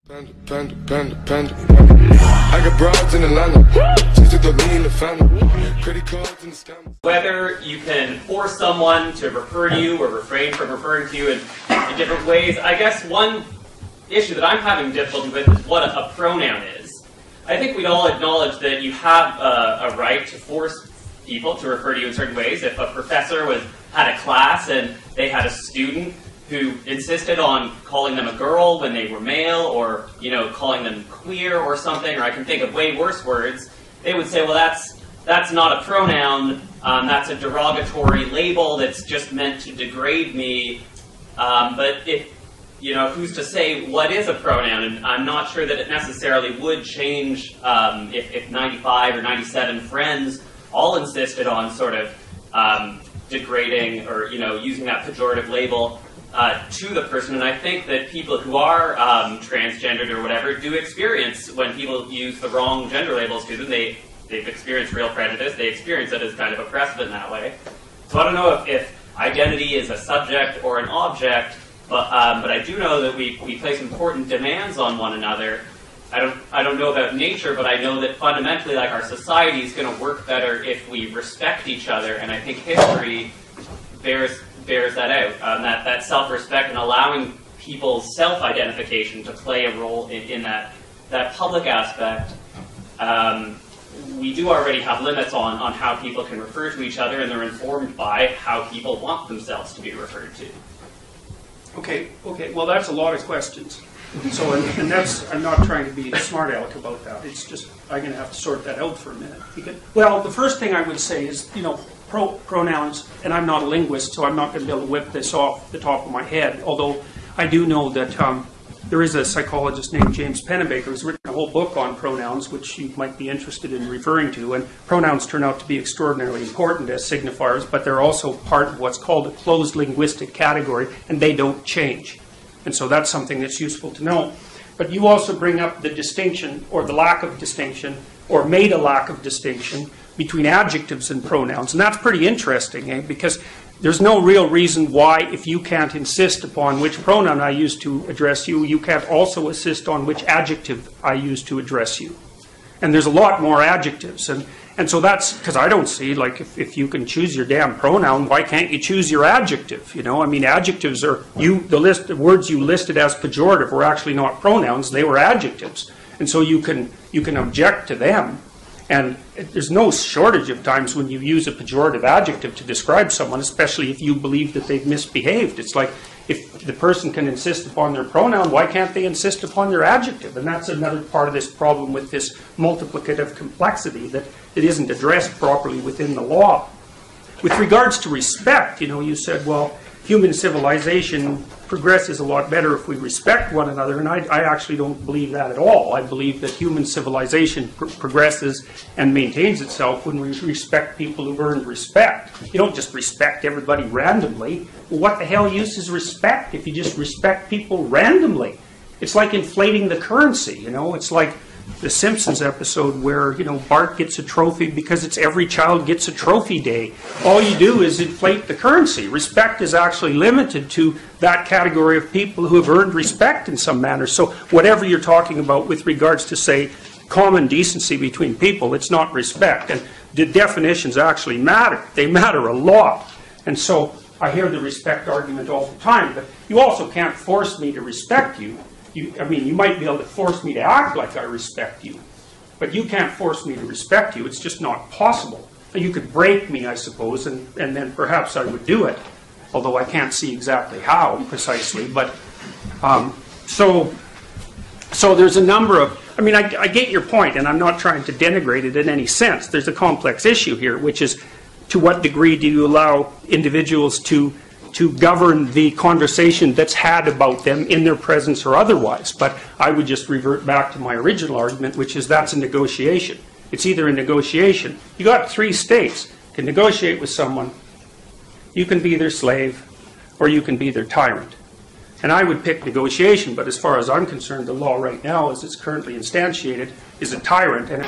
I got broads in Atlanta. Just took the lean in the family. Credit cards in the scammers. Whether you can force someone to refer to you or refrain from referring to you in different ways, I guess one issue that I'm having difficulty with is what a pronoun is. I think we'd all acknowledge that you have a right to force people to refer to you in certain ways. If a professor had a class and they had a student who insisted on calling them a girl when they were male, or calling them queer or something, or I can think of way worse words, they would say, well, that's not a pronoun, that's a derogatory label that's just meant to degrade me. But if, who's to say what is a pronoun? And I'm not sure that it necessarily would change if 95 or 97 friends all insisted on sort of degrading or, using that pejorative label to the person. And I think that people who are transgendered or whatever do experience when people use the wrong gender labels to them. They've experienced real prejudice. They experience it as kind of oppressive in that way. So I don't know if identity is a subject or an object, but I do know that we place important demands on one another. I don't know about nature, but I know that fundamentally, like, our society is going to work better if we respect each other, and I think history bears that out. That self-respect and allowing people's self-identification to play a role in that public aspect. We do already have limits on how people can refer to each other, and they're informed by how people want themselves to be referred to. Okay. Well, that's a lot of questions. So, and that's, I'm not trying to be a smart aleck about that. It's just, I'm going to have to sort that out for a minute. Well, the first thing I would say is, pronouns, and I'm not a linguist, so I'm not going to be able to whip this off the top of my head, although I do know that there is a psychologist named James Pennebaker who's written a whole book on pronouns, which you might be interested in referring to, and pronouns turn out to be extraordinarily important as signifiers, but they're also part of what's called a closed linguistic category, and they don't change. And so that's something that's useful to know. But you also bring up the distinction, or the lack of distinction, or made a lack of distinction between adjectives and pronouns. And that's pretty interesting, because there's no real reason why, if you can't insist upon which pronoun I use to address you, you can't also insist on which adjective I use to address you. And there's a lot more adjectives. And so that's, because I don't see, like, if you can choose your damn pronoun, why can't you choose your adjective? I mean, adjectives are, the words you listed as pejorative were actually not pronouns, they were adjectives. And so you can object to them. And there's no shortage of times when you use a pejorative adjective to describe someone, especially if you believe that they've misbehaved. It's like, if the person can insist upon their pronoun, why can't they insist upon their adjective? And that's another part of this problem with this multiplicative complexity, that it isn't addressed properly within the law. With regards to respect, you said, well, human civilization progresses a lot better if we respect one another, and I actually don't believe that at all. I believe that human civilization progresses and maintains itself when we respect people who've earned respect. You don't just respect everybody randomly. Well, what the hell use is respect if you just respect people randomly? It's like inflating the currency, It's like the Simpsons episode where, Bart gets a trophy because it's every child gets a trophy day. All you do is inflate the currency. Respect is actually limited to that category of people who have earned respect in some manner. So whatever you're talking about with regards to, say, common decency between people, it's not respect. And the definitions actually matter. They matter a lot. And so I hear the respect argument all the time, but you also can't force me to respect you. You might be able to force me to act like I respect you, but you can't force me to respect you. It's just not possible. You could break me, I suppose, and then perhaps I would do it, although I can't see exactly how precisely. But so there's a number of, I get your point, and I'm not trying to denigrate it in any sense. There's a complex issue here, which is, to what degree do you allow individuals to govern the conversation that's had about them in their presence or otherwise. But I would just revert back to my original argument, which is that's a negotiation. It's either a negotiation. You got 3 states. You can negotiate with someone. You can be their slave, or you can be their tyrant. And I would pick negotiation, but as far as I'm concerned, the law right now, as it's currently instantiated, is a tyrant. And